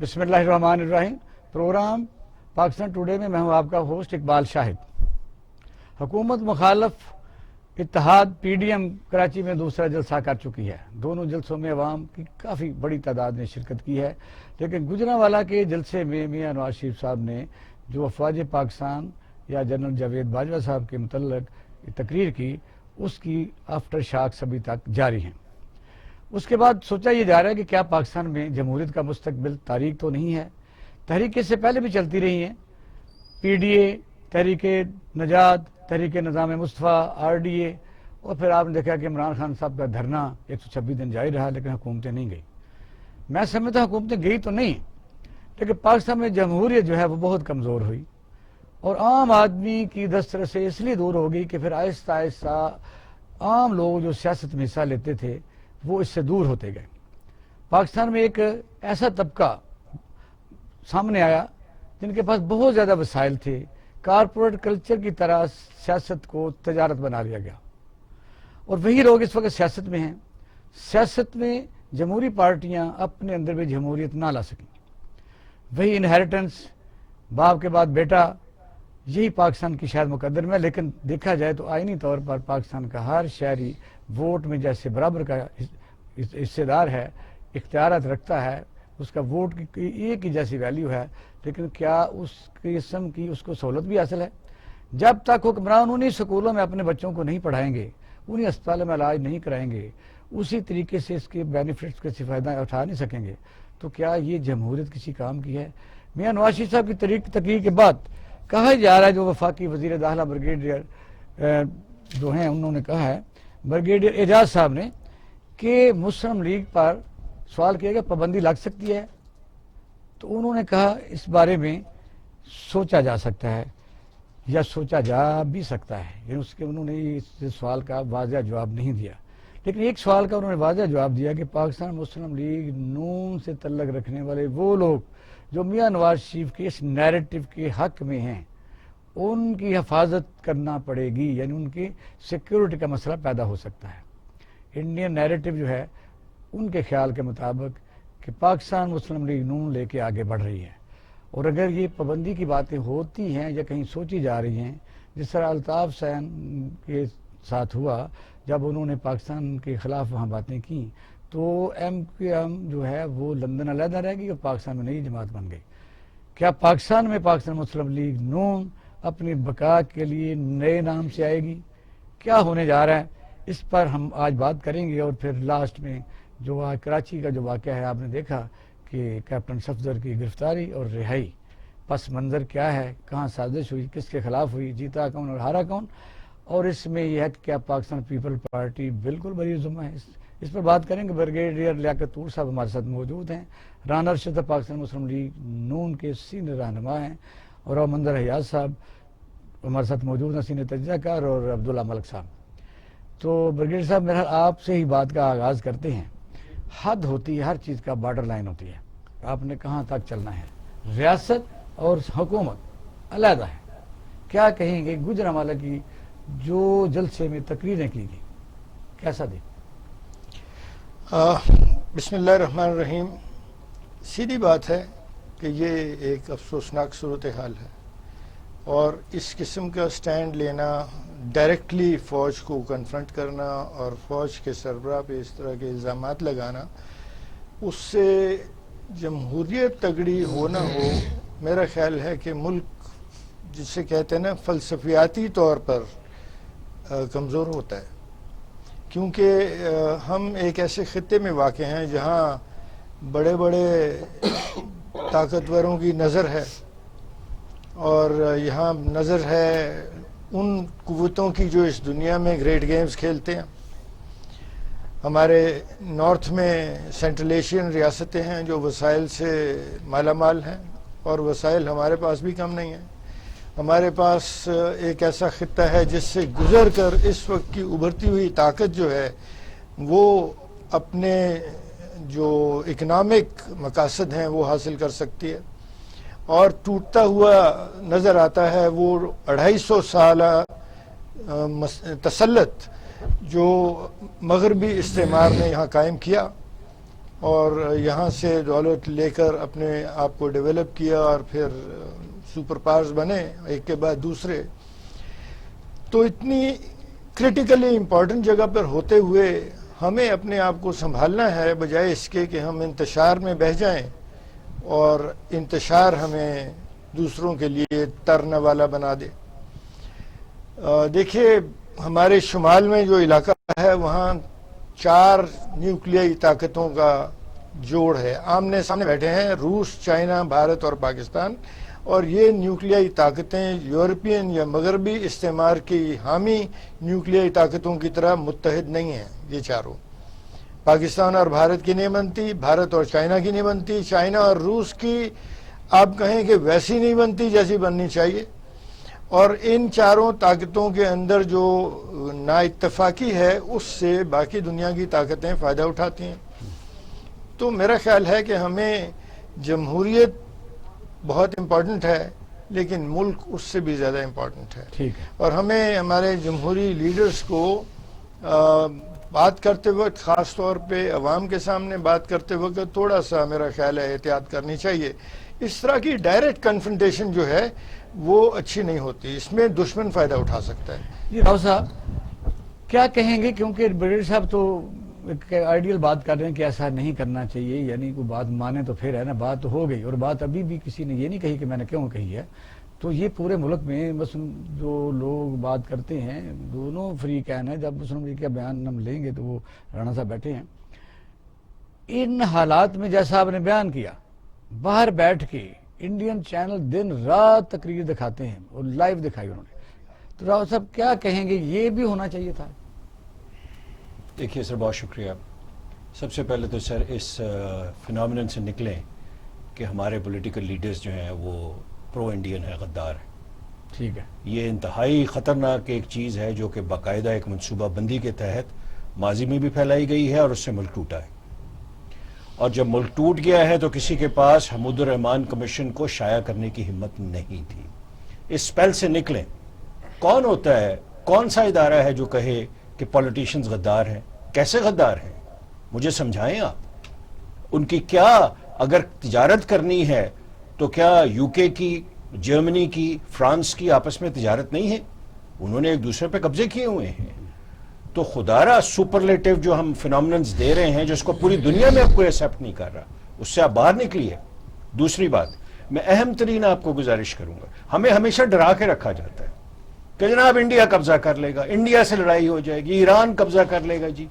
بسم اللہ الرحمن الرحیم۔ پروگرام پاکستان ٹوڈے میں میں ہوں آپ کا ہوسٹ اقبال شاہد۔ حکومت مخالف اتحاد پی ڈی ایم کراچی میں دوسرا جلسہ کر چکی ہے۔ دونوں جلسوں میں عوام کی کافی بڑی تعداد نے شرکت کی ہے، لیکن گجرانوالہ کے جلسے میں میاں نواز شریف صاحب نے جو افواج پاکستان یا جنرل جاوید باجوہ صاحب کے متعلق تقریر کی، اس کی آفٹر شاکس ابھی تک جاری ہیں۔ اس کے بعد سوچا یہ جا رہا ہے کہ کیا پاکستان میں جمہوریت کا مستقبل تاریک تو نہیں ہے۔ تحریک اس سے پہلے بھی چلتی رہی ہیں، پی ڈی اے، تحریک نجات، تحریک نظام مصطفیٰ، آر ڈی اے، اور پھر آپ نے دیکھا کہ عمران خان صاحب کا دھرنا 126 دن جاری رہا، لیکن حکومتیں نہیں گئی۔ میں سمجھتا حکومتیں گئی تو نہیں، لیکن پاکستان میں جمہوریت جو ہے وہ بہت کمزور ہوئی اور عام آدمی کی دسترس سے اس لیے دور ہو گئی کہ پھر آہستہ آہستہ عام لوگ جو سیاست میں حصہ لیتے تھے وہ اس سے دور ہوتے گئے۔ پاکستان میں ایک ایسا طبقہ سامنے آیا جن کے پاس بہت زیادہ وسائل تھے، کارپوریٹ کلچر کی طرح سیاست کو تجارت بنا لیا گیا، اور وہی لوگ اس وقت سیاست میں ہیں۔ سیاست میں جمہوری پارٹیاں اپنے اندر بھی جمہوریت نہ لا سکیں، وہی انہیریٹنس، باپ کے بعد بیٹا، یہی پاکستان کی شاید مقدر میں، لیکن دیکھا جائے تو آئینی طور پر پاکستان کا ہر شہری ووٹ میں جیسے برابر کا حصے دار ہے، اختیارات رکھتا ہے، اس کا ووٹ کی ایک ہی جیسی ویلیو ہے، لیکن کیا اس قسم کی اس کو سہولت بھی حاصل ہے؟ جب تک حکمران انہیں سکولوں میں اپنے بچوں کو نہیں پڑھائیں گے، انہیں اسپتالوں میں علاج نہیں کرائیں گے، اسی طریقے سے اس کے بینیفٹس کے فائدہ اٹھا نہیں سکیں گے، تو کیا یہ جمہوریت کسی کام کی ہے؟ میاں نواز شریف صاحب کی تقریر کے بعد کہا جا رہا ہے، جو وفاقی وزیر داخلہ بریگیڈیئر جو ہیں انہوں نے کہا ہے، بریگیڈیئر اعجاز صاحب نے، کہ مسلم لیگ پر سوال کیا گیا پابندی لگ سکتی ہے، تو انہوں نے کہا اس بارے میں سوچا جا سکتا ہے یا سوچا جا بھی سکتا ہے، یعنی اس کے انہوں نے اس سوال کا واضح جواب نہیں دیا، لیکن ایک سوال کا انہوں نے واضح جواب دیا کہ پاکستان مسلم لیگ نون سے تعلق رکھنے والے وہ لوگ جو میاں نواز شریف کے اس نیریٹو کے حق میں ہیں، ان کی حفاظت کرنا پڑے گی، یعنی ان کی سیکیورٹی کا مسئلہ پیدا ہو سکتا ہے۔ انڈین نیریٹو جو ہے ان کے خیال کے مطابق کہ پاکستان مسلم لیگ نون لے کے آگے بڑھ رہی ہے، اور اگر یہ پابندی کی باتیں ہوتی ہیں یا کہیں سوچی جا رہی ہیں، جس طرح الطاف حسین کے ساتھ ہوا جب انہوں نے پاکستان کے خلاف وہاں باتیں کی، تو ایم کیو ایم جو ہے وہ لندن علیحدہ رہ گئی اور پاکستان میں نئی جماعت بن گئی۔ کیا پاکستان میں پاکستان مسلم لیگ نون اپنی بقا کے لیے نئے نام سے آئے گی؟ کیا ہونے جا رہا ہے، اس پر ہم آج بات کریں گے، اور پھر لاسٹ میں جو آج کراچی کا جو واقعہ ہے، آپ نے دیکھا کہ کیپٹن صفدر کی گرفتاری اور رہائی، پس منظر کیا ہے، کہاں سازش ہوئی، کس کے خلاف ہوئی، جیتا کون اور ہارا کون، اور اس میں یہ ہے کہ کیا پاکستان پیپل پارٹی بالکل بری ذمہ ہے؟ اس پر بات کریں گے۔ بریگیڈیئر لیاقت طور صاحب ہمارے ساتھ موجود ہیں، رانا ارشد پاکستان مسلم لیگ نون کے سینئر رہنما ہیں، اور منظر حیات صاحب ہمارے ساتھ موجود ہیں، سینئر تجزیہ کار، اور عبداللہ ملک صاحب۔ تو بریگیڈیئر صاحب میرا آپ سے ہی بات کا آغاز کرتے ہیں۔ حد ہوتی ہے، ہر چیز کا بارڈر لائن ہوتی ہے، آپ نے کہاں تک چلنا ہے؟ ریاست اور حکومت علیحدہ ہے، کیا کہیں گے گجرانوالہ کی جو جلسے میں تقریریں کی گئی، کیسا دیکھ؟ بسم اللہ الرحمن الرحیم۔ سیدھی بات ہے کہ یہ ایک افسوسناک صورتحال ہے، اور اس قسم کا سٹینڈ لینا، ڈائریکٹلی فوج کو کنفرنٹ کرنا اور فوج کے سربراہ پہ اس طرح کے الزامات لگانا، اس سے جمہوریت تگڑی ہو نہ ہو، میرا خیال ہے کہ ملک جسے کہتے ہیں نا فلسفیاتی طور پر کمزور ہوتا ہے، کیونکہ ہم ایک ایسے خطے میں واقع ہیں جہاں بڑے بڑے طاقتوروں کی نظر ہے، اور یہاں نظر ہے ان قوتوں کی جو اس دنیا میں گریٹ گیمز کھیلتے ہیں۔ ہمارے نارتھ میں سینٹرل ایشین ریاستیں ہیں جو وسائل سے مالا مال ہیں، اور وسائل ہمارے پاس بھی کم نہیں ہیں۔ ہمارے پاس ایک ایسا خطہ ہے جس سے گزر کر اس وقت کی ابھرتی ہوئی طاقت جو ہے وہ اپنے جو اکنامک مقاصد ہیں وہ حاصل کر سکتی ہے، اور ٹوٹتا ہوا نظر آتا ہے وہ 250 سالہ تسلط جو مغربی استعمار نے یہاں قائم کیا، اور یہاں سے دولت لے کر اپنے آپ کو ڈیولپ کیا اور پھر سپر پاورز بنے ایک کے بعد دوسرے. تو اتنی کرٹیکلی امپورٹنٹ جگہ پر ہوتے ہوئے ہمیں اپنے آپ کو سنبھالنا ہے بجائے اس کے کہ ہم انتشار میں بہہ جائیں اور انتشار ہمیں دوسروں کے لیے ترنے والا بنا دے. دیکھیے ہمارے شمال میں جو علاقہ ہے وہاں 4 نیوکلیائی طاقتوں کا جوڑ ہے, آمنے سامنے بیٹھے ہیں روس, چائنا, بھارت اور پاکستان. اور یہ نیوکلیائی طاقتیں یورپین یا مغربی استعمار کی حامی نیوکلیائی طاقتوں کی طرح متحد نہیں ہیں. یہ چاروں پاکستان اور بھارت کی نہیں بنتی, بھارت اور چائنا کی نہیں بنتی, چائنا اور روس کی آپ کہیں کہ ویسی نہیں بنتی جیسی بننی چاہیے. اور ان چاروں طاقتوں کے اندر جو نا اتفاقی ہے اس سے باقی دنیا کی طاقتیں فائدہ اٹھاتی ہیں. تو میرا خیال ہے کہ ہمیں جمہوریت بہت امپورٹنٹ ہے لیکن ملک اس سے بھی زیادہ امپورٹنٹ ہے. ٹھیک ہے. اور ہمیں ہمارے جمہوری لیڈرز کو بات کرتے وقت, خاص طور پہ عوام کے سامنے بات کرتے وقت تھوڑا سا میرا خیال ہے احتیاط کرنی چاہیے. اس طرح کی ڈائریکٹ کنفرنٹیشن جو ہے وہ اچھی نہیں ہوتی, اس میں دشمن فائدہ اٹھا سکتا ہے. جی راؤ صاحب کیا کہیں گے, کیونکہ بریلوی صاحب تو ایک آئیڈیل بات کر رہے ہیں کہ ایسا نہیں کرنا چاہیے, یعنی کوئی بات مانے تو پھر ہے نا, بات تو ہو گئی اور بات ابھی بھی کسی نے یہ نہیں کہی کہ میں نے کیوں کہی ہے. تو یہ پورے ملک میں بس جو لوگ بات کرتے ہیں دونوں فریقین ہیں, جب مسلم لیگ کا بیان ہم لیں گے تو وہ رانا صاحب بیٹھے ہیں, ان حالات میں جیسا آپ نے بیان کیا باہر بیٹھ کے انڈین چینل دن رات تقریر دکھاتے ہیں اور لائیو دکھائی انہوں نے, تو راؤ صاحب کیا کہیں گے, یہ بھی ہونا چاہیے تھا؟ دیکھیے سر بہت شکریہ. سب سے پہلے تو سر اس فنامنن سے نکلیں کہ ہمارے پولیٹیکل لیڈرز جو ہیں وہ پرو انڈین ہے, غدار ہیں. ٹھیک ہے. یہ انتہائی خطرناک ایک چیز ہے جو کہ باقاعدہ ایک منصوبہ بندی کے تحت ماضی میں بھی پھیلائی گئی ہے اور اس سے ملک ٹوٹا ہے. اور جب ملک ٹوٹ گیا ہے تو کسی کے پاس حمود الرحمان کمیشن کو شائع کرنے کی ہمت نہیں تھی. اس سپیل سے نکلیں. کون ہوتا ہے, کون سا ادارہ ہے جو کہے کہ پولیٹیشنز غدار ہیں؟ کیسے غدار ہیں مجھے سمجھائیں آپ. ان کی کیا اگر تجارت کرنی ہے تو کیا یو کے کی, جرمنی کی, فرانس کی آپس میں تجارت نہیں ہے؟ انہوں نے ایک دوسرے پہ قبضے کیے ہوئے ہیں. تو خدارہ سپرلیٹو جو ہم فنامننز دے رہے ہیں جس کو پوری دنیا میں اب کوئی ایکسیپٹ نہیں کر رہا, اس سے آپ باہر نکلیے. دوسری بات میں اہم ترین آپ کو گزارش کروں گا, ہمیں ہمیشہ ڈرا کے رکھا جاتا ہے کہ جناب انڈیا قبضہ کر لے گا, انڈیا سے لڑائی ہو جائے گی, ایران قبضہ کر لے گا, جی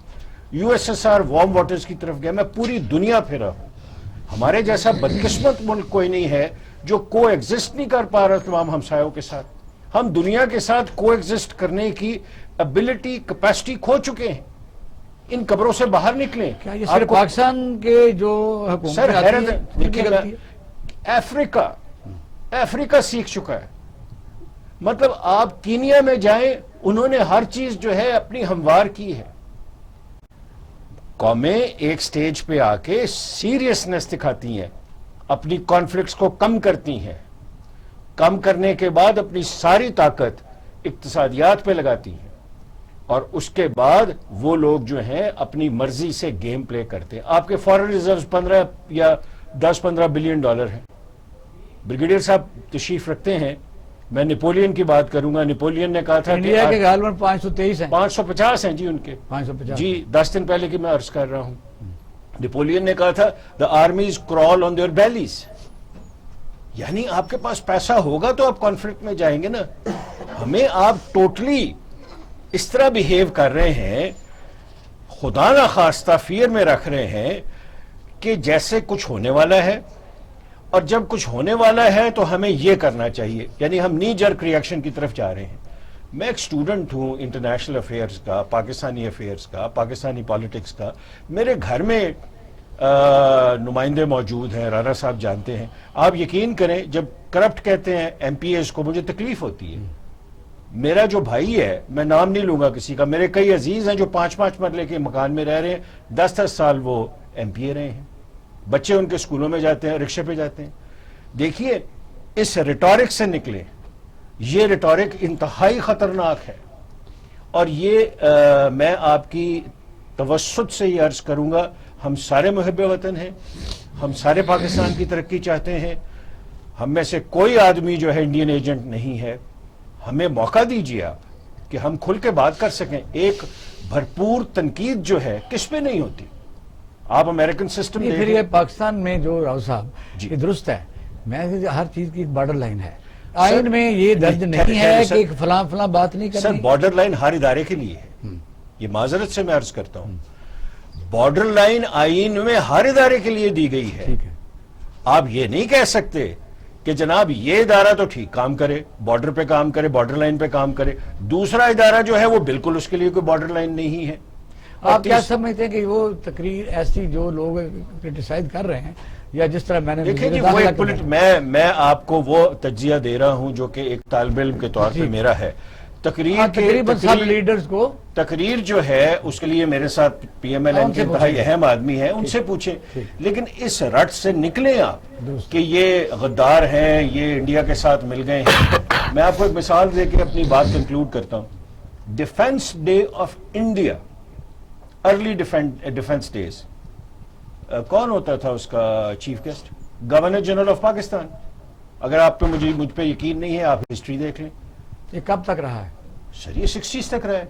U S S R warm waters کی طرف گیا. میں پوری دنیا پھرا ہوں, ہمارے جیسا بدقسمت ملک کوئی نہیں ہے جو کو ایگزسٹ نہیں کر پا رہا تمام ہمسایوں کے ساتھ. ہم دنیا کے ساتھ کو ایگزسٹ کرنے کی ابیلٹی, کیپیسٹی کھو چکے ہیں. ان قبروں سے باہر نکلیں. کیا یہ صرف پاکستان کے جو حکومت سر حیرت, افریقہ سیکھ چکا ہے. مطلب آپ کینیا میں جائیں, انہوں نے ہر چیز جو ہے اپنی ہموار کی ہے. قومیں ایک سٹیج پہ آ کے سیریسنس دکھاتی ہیں, اپنی کانفلکٹس کو کم کرتی ہیں, کم کرنے کے بعد اپنی ساری طاقت اقتصادیات پہ لگاتی ہیں, اور اس کے بعد وہ لوگ جو ہیں اپنی مرضی سے گیم پلے کرتے ہیں. آپ کے فارن ریزروز 15 یا 10-15 بلین ڈالر ہیں. بریگیڈیئر صاحب تشریف رکھتے ہیں, میں نیپولین کی بات کروں گا. نیپولین نے کہا تھا انڈیا کے غالباً 523 ہیں, 550 ہیں جی ان کے, 550 جی 10 دن پہلے کی میں عرض کر رہا ہوں. نیپولین نے کہا تھا the armies crawl on their bellies. یعنی آپ کے پاس پیسہ ہوگا تو آپ کانفلکٹ میں جائیں گے نا. ہمیں آپ ٹوٹلی اس طرح بیہیو کر رہے ہیں, خدا نہ خواستہ فیئر میں رکھ رہے ہیں کہ جیسے کچھ ہونے والا ہے, اور جب کچھ ہونے والا ہے تو ہمیں یہ کرنا چاہیے. یعنی ہم نی جرک ریئیکشن کی طرف جا رہے ہیں. میں ایک اسٹوڈنٹ ہوں انٹرنیشنل افیئرز کا, پاکستانی افیئرز کا, پاکستانی پالیٹکس کا. میرے گھر میں نمائندے موجود ہیں, رانا صاحب جانتے ہیں. آپ یقین کریں جب کرپٹ کہتے ہیں ایم پی ایز کو مجھے تکلیف ہوتی ہے. میرا جو بھائی ہے, میں نام نہیں لوں گا کسی کا, میرے کئی عزیز ہیں جو 5-5 مرلے کے مکان میں رہ رہے ہیں, 10-10 سال وہ ایم پی اے رہے ہیں. بچے ان کے اسکولوں میں جاتے ہیں, رکشے پہ جاتے ہیں. دیکھیے اس ریٹورک سے نکلیں. یہ ریٹورک انتہائی خطرناک ہے, اور یہ میں آپ کی توسط سے یہ عرض کروں گا, ہم سارے محب وطن ہیں, ہم سارے پاکستان کی ترقی چاہتے ہیں, ہم میں سے کوئی آدمی جو ہے انڈین ایجنٹ نہیں ہے. ہمیں موقع دیجیے آپ کہ ہم کھل کے بات کر سکیں. ایک بھرپور تنقید جو ہے کس پہ نہیں ہوتی؟ آپ امریکن سسٹم نہیں, پھر یہ پاکستان میں جو راؤ صاحب یہ درست ہے, میں ہر چیز کی ایک بارڈر لائن ہے, آئین میں یہ درج نہیں ہے کہ فلاں فلاں بات نہیں سر, کرنی. بارڈر لائن ہر ادارے کے لیے ہے. یہ معذرت سے میں عرض کرتا ہوں, بارڈر لائن آئین میں ہر ادارے کے لیے دی گئی ہے. ٹھیک ہے, آپ یہ نہیں کہہ سکتے کہ جناب یہ ادارہ تو ٹھیک کام کرے, بارڈر پہ کام کرے, بارڈر لائن پہ کام کرے, دوسرا ادارہ جو ہے وہ بالکل اس کے لیے کوئی بارڈر لائن نہیں ہے. آپ کیا سمجھتے ہیں کہ وہ تقریر ایسی جو لوگ کرٹیسائز کر رہے ہیں, یا جس طرح میں نے دیکھیں جی, وہ ایک میں آپ کو وہ تجزیہ دے رہا ہوں جو کہ ایک طالب علم کے طور پہ میرا ہے. تقریباً سب لیڈرز کو تقریر جو ہے اس کے لیے میرے ساتھ پی ایم ایل این کے انتہائی اہم آدمی ہیں, ان سے پوچھیں. لیکن اس رٹ سے نکلیں آپ کہ یہ غدار ہیں, یہ انڈیا کے ساتھ مل گئے ہیں. میں آپ کو ایک مثال دے کے اپنی بات کنکلوڈ کرتا ہوں. Defence day of India, early defence days, کون ہوتا تھا اس کا chief guest? Governor general of Pakistan. اگر آپ پہ مجھ پہ یقین نہیں ہے, آپ ہسٹری دیکھ لیں. یہ کب تک رہا ہے؟ سر یہ 60s تک رہا ہے.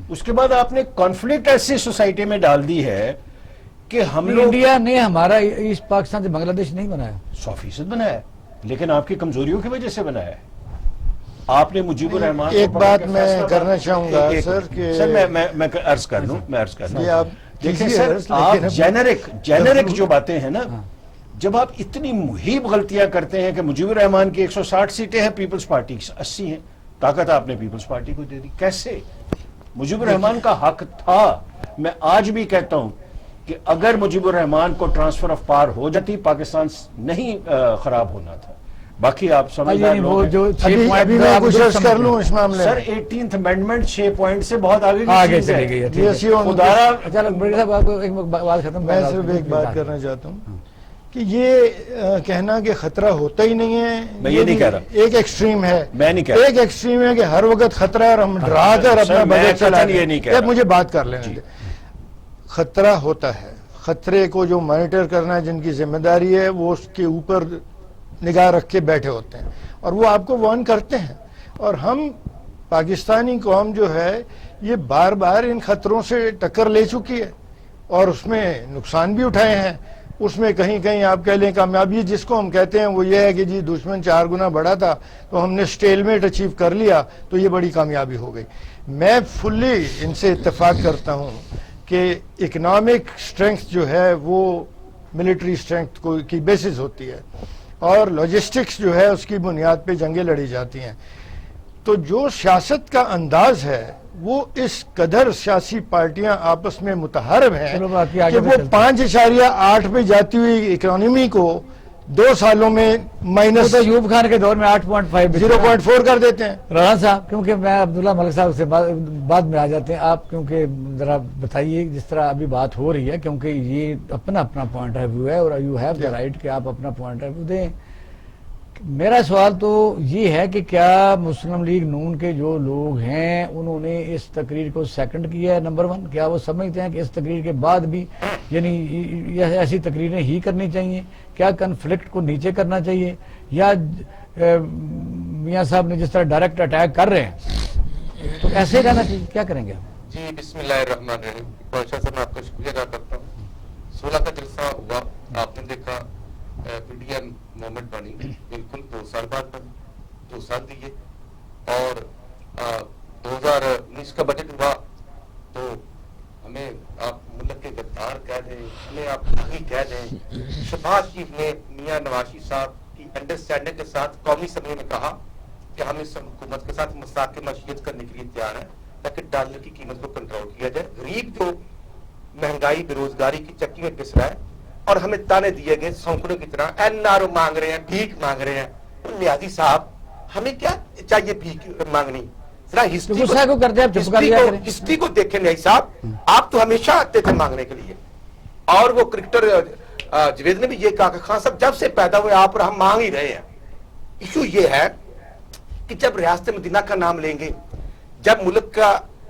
اس کے بعد آپ نے کانفلکٹ ایسی سوسائٹی میں ڈال دی ہے کہ ہم لوگ, انڈیا نے ہمارا ایسٹ پاکستان سے بنگلہ دیش نہیں بنایا, 100% بنایا ہے, لیکن آپ کی کمزوریوں کی وجہ سے بنایا ہے. آپ نے مجیب الرحمان ایک بات میں کرنا چاہوں گا سر کہ سر میں عرض کر لوں دیکھیں سر, آپ جینرک جو باتیں ہیں نا, جب آپ اتنی مہیب غلطیاں کرتے ہیں کہ مجیب الرحمان کی 160 سیٹیں ہیں, پیپلز پارٹی کی 80 ہیں, طاقت آپ نے پیپلز پارٹی کو دے دی. کیسے؟ مجیب الرحمان کا حق تھا. میں آج بھی کہتا ہوں کہ اگر مجیب الرحمان کو ٹرانسفر آف پاور ہو جاتی, پاکستان نہیں خراب ہونا تھا. باقی آپ سمجھدار لوگ ہیں. ابھی میں کوشش کر لوں اس معاملے سر 18th امینڈمنٹ 6 پوائنٹ سے بہت آگے چلی گئی ہے. میں صرف ایک بات کرنا چاہتا ہوں کہ یہ کہنا کہ خطرہ ہوتا ہی نہیں ہے, میں یہ نہیں کہہ رہا, ایک ایکسٹریم ہے. میں نہیں کہہ رہا, ایک ایکسٹریم ہے کہ ہر وقت خطرہ ہے اور ہم ڈرا کر اپنا بجٹ چلا رہے ہیں. مجھے بات کر لینے دیں. خطرہ ہوتا ہے, خطرے کو جو مانیٹر کرنا ہے, جن کی ذمہ داری ہے, وہ اس کے اوپر نگاہ رکھ کے بیٹھے ہوتے ہیں اور وہ آپ کو وارن کرتے ہیں. اور ہم پاکستانی قوم جو ہے یہ بار بار ان خطروں سے ٹکر لے چکی ہے اور اس میں نقصان بھی اٹھائے ہیں. اس میں کہیں کہیں آپ کہہ لیں کامیابی جس کو ہم کہتے ہیں وہ یہ ہے کہ جی دشمن 4 گنا بڑا تھا تو ہم نے سٹیل میٹ اچیو کر لیا تو یہ بڑی کامیابی ہو گئی. میں فلی ان سے اتفاق کرتا ہوں کہ اکنامک سٹرنگتھ جو ہے وہ ملٹری سٹرنگتھ کی بیسس ہوتی ہے اور لاجسٹکس جو ہے اس کی بنیاد پہ جنگیں لڑی جاتی ہیں. تو جو سیاست کا انداز ہے وہ اس قدر سیاسی پارٹیاں آپس میں متحارب ہیں کہ وہ 5.8 پہ جاتی ہوئی اکانومی کو 2 سالوں میں مائنس ایوب خان کے دور میں 8.5 0.4 کر دیتے ہیں. رانا صاحب, کیونکہ میں عبداللہ ملک صاحب سے بعد میں آ جاتے ہیں آپ, کیونکہ ذرا بتائیے جس طرح ابھی بات ہو رہی ہے, کیونکہ یہ اپنا پوائنٹ آف ویو ہے اور یو ہیو دا رائٹ کہ آپ اپنا پوائنٹ آف ویو دیں. میرا سوال تو یہ ہے کہ کیا مسلم لیگ نون کے جو لوگ ہیں انہوں نے اس تقریر کو سیکنڈ کیا ہے؟ نمبر 1, کیا وہ سمجھتے ہیں کہ اس تقریر کے بعد بھی یعنی ایسی تقریریں ہی کرنی چاہیے؟ کیا کنفلکٹ کو نیچے کرنا چاہیے, یا میاں صاحب نے جس طرح ڈائریکٹ اٹیک کر رہے ہیں تو ایسے رہنا چاہیے؟ کیا کریں گے آپ؟ جی بسم اللہ الرحمن الرحیم. بادشاہ صاحب میں آپ کا شکریہ ادا کرتا ہوں. 16 کا جلسہ ہوا, آپ نے دیکھا پی ڈی ایم موومنٹ بنی, بالکل 2 سال بعد بنی, 2 سال دیے. اور 2019 کا بجٹ ہوا تو ہمیں آپ ملک کے غدار کہہ دیں, ہمیں آپ باغی کہہ دیں. شہباز شریف نے میاں نواز شریف صاحب کی انڈرسٹینڈنگ کے ساتھ قومی اسمبلی میں کہا کہ ہم اس حکومت کے ساتھ مساق معیشت کرنے کے لیے تیار ہیں تاکہ ڈالر کی قیمت کو کنٹرول کیا جائے. غریب جو مہنگائی بے روزگاری کی چکی میں پس رہا ہے اور ہمیں تانے دیے گئے سونکڑوں کی طرح, این آر او مانگ رہے ہیں, بھیک مانگ رہے ہیں. نیازی صاحب ہمیں کیا چاہیے بھیک مانگنی؟ ذرا ہسٹری کو دیکھیں. نیازی صاحب آپ تو ہمیشہ آتے تھے مانگنے کے لیے, اور وہ کرکٹر جوید نے بھی یہ کہا کہ خان صاحب جب سے پیدا ہوئے آپ اور ہم مانگ ہی رہے ہیں. ایشو یہ ہے کہ جب ریاست مدینہ کا نام لیں گے, جب ملک کا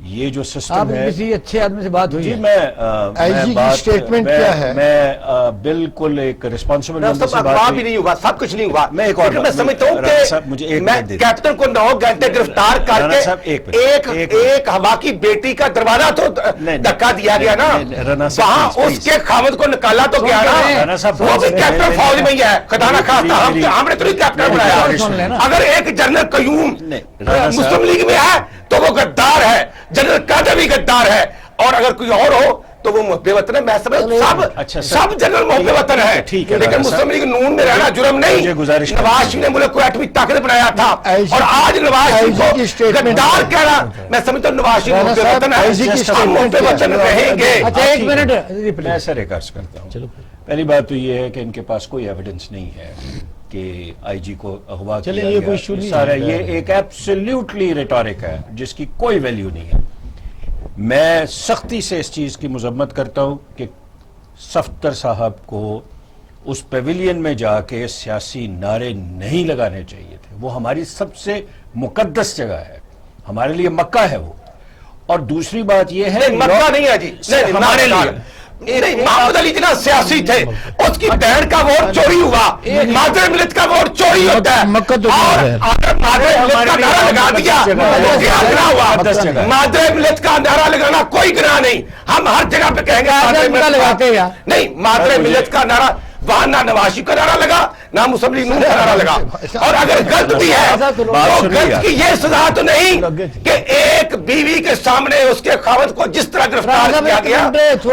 یہ جو آپ سسٹم کی ہے کسی اچھے آدمی سے بات ہوئی جی ہے؟ میں IG کی statement کیا ہے؟ میں بالکل ایک ریسپانسبل بندے سے اخبار بات بھی نہیں ہوا، سب کچھ نہیں ہوا. میں ایک اور لیکن میں سمجھتا ہوں رانا صاحب مجھے کہ ایک میں منٹ دے دیں. کیپٹن کو 9 گھنٹے گرفتار کر رانا صاحب کے ایک منٹ. ایک ہوا کی بیٹی کا دروازہ تو دھکا دیا گیا نا، رانا صاحب وہاں اس کے خاوند کو نکالا تو گیا رانا نا، صاحب وہ بھی کیپٹن فوج میں ہی ہے. خدا نہ خواستہ ہم نے تو نہیں کیپٹن بنایا. اگر ایک جنرل قیوم مسلم لیگ میں ہے تو وہ غدار ہے، جنرل قادر بھی غدار ہے، اور اگر کوئی اور ہو تو وہ محب وطن ہے. میں سمجھتا سب جنرل محب وطن ہے، لیکن مسلم لیگ نون میں رہنا جرم نہیں. نواز شریف نے ملک کو ایٹمی طاقت بنایا تھا، اور آج نواز شریف کو غدار کہہ رہا. میں سمجھتا ہوں نواز شریف محب وطن ہے، ہم محب وطن رہیں گے. اچھا ایک منٹ میں سر ایک عرض کرتا ہوں. پہلی بات تو یہ ہے کہ ان کے پاس کوئی ایویڈنس نہیں ہے کہ آئی جی کو اغوا کیا چلیں یہ کوئی ایشو نہیں سارا ہے. یہ ایک ایبسلیوٹلی ریٹورک ہے جس کی کوئی ویلیو نہیں ہے. میں سختی سے اس چیز کی مذمت کرتا ہوں کہ صفدر صاحب کو اس پیویلین میں جا کے سیاسی نعرے نہیں لگانے چاہیے تھے. وہ ہماری سب سے مقدس جگہ ہے، ہمارے لیے مکہ ہے وہ. اور دوسری بات یہ ہے مکہ نہیں ہے جی، ہمارے لیے نہیں. محمد علی جناح سیاسی تھے، اس کی بہن کا ووٹ چوری ہوا. مادر ملت کا ووٹ چوری ہوتا ہے، اور اگر مادر ملت کا نعرہ لگا دیا تو کیا گناہ ہوا؟ مادر ملت کا نعرہ لگانا کوئی گناہ نہیں. ہم ہر جگہ پہ کہیں گے نہیں مادر ملت کا نعرہ، وہاں نہ نواز شریف کا نعرہ لگا نہ مسلم لیگ نون کا نعرہ لگا. اور اگر غلط بھی ہے تو غلط کی یہ سزا تو نہیں کہ ایک بیوی کے سامنے اس کے خاوند کو جس طرح گرفتار کیا گیا.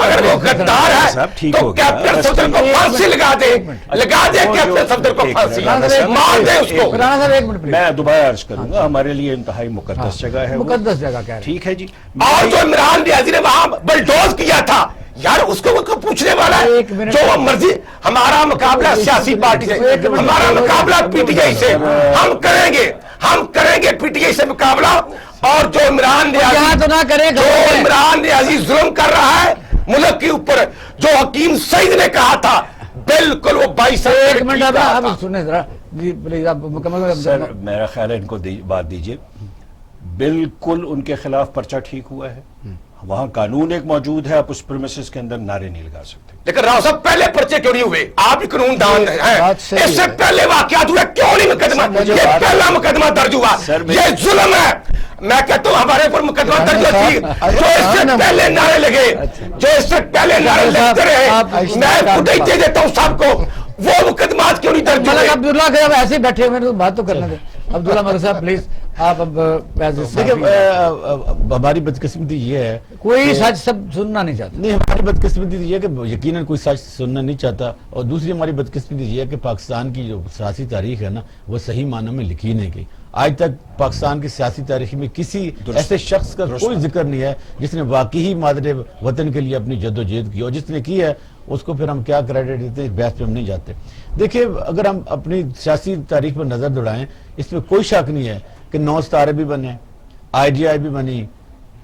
اگر وہ غدار ہے تو کیپٹن صفدر کو پھانسی لگا دے کیپٹن صفدر کو پھانسی مار دے اس کو. میں دوبارہ عرض کروں گا ہمارے لیے انتہائی مقدس جگہ ہے. مقدس جگہ کہہ رہے ہیں. ٹھیک ہے جی. اور جو عمران ریاضی نے وہاں بلڈوز کیا تھا یار، اس کو پوچھنے والا ہے جو وہ مرضی. ہمارا مقابلہ سیاسی پارٹی سے، ہمارا مقابلہ پی ٹی آئی سے. ہم کریں گے پی ٹی آئی سے مقابلہ. اور جو عمران ریاضی ظلم کر رہا ہے ملک کے اوپر، جو حکیم سعید نے کہا تھا بالکل وہ 22 ایک منٹ آپ سنیں ذرا جی پلیز، آپ مکمل. سر میرا خیال ہے ان کو بات دیجئے. بالکل ان کے خلاف پرچہ ٹھیک ہوا ہے، وہاں قانون ایک موجود ہے، آپ اس پرمیسز کے اندر نعرے نہیں لگا سکتے. لیکن راؤ صاحب پہلے پرچے کیوں نہیں ہوئے؟ آپ ہی قانون دان ہیں، اس سے پہلے واقعات ہوئے کیوں نہیں مقدمہ؟ یہ پہلا مقدمہ درج ہوا، یہ ظلم ہے. میں کہتا ہوں ہمارے پر مقدمہ درج ہوتی جو اس سے پہلے نعرے لگے، جو اس سے پہلے نعرے لگتے رہے. میں فوٹیج دے دیتا ہوں صاحب کو، وہ مقدمات کیوں نہیں درج ہوئے؟ عبداللہ کے ایسے ہی بیٹھے ہوئے بات تو کرنا دیں. عبداللہ ملک صاحب پلیز آپ اب ہماری بدقسمتی یہ ہے کوئی سچ سب سننا نہیں چاہتا. نہیں، ہماری بدقسمتی یہ ہے کہ یقیناً کوئی سچ سننا نہیں چاہتا. اور دوسری ہماری بدقسمتی یہ ہے کہ پاکستان کی جو سیاسی تاریخ ہے نا وہ صحیح معنوں میں لکھی نہیں گئی. آج تک پاکستان کی سیاسی تاریخ میں کسی ایسے شخص کا کوئی ذکر نہیں ہے جس نے واقعی مادر وطن کے لیے اپنی جد و جہد کی، اور جس نے کی ہے اس کو پھر ہم کیا کریڈٹ دیتے ہیں، اس بحث پہ ہم نہیں جاتے. دیکھیں اگر ہم اپنی سیاسی تاریخ پر نظر دوڑائیں، اس میں کوئی شک نہیں ہے کہ 9 ستارے بھی بنے، آئی ڈی آئی بھی بنی،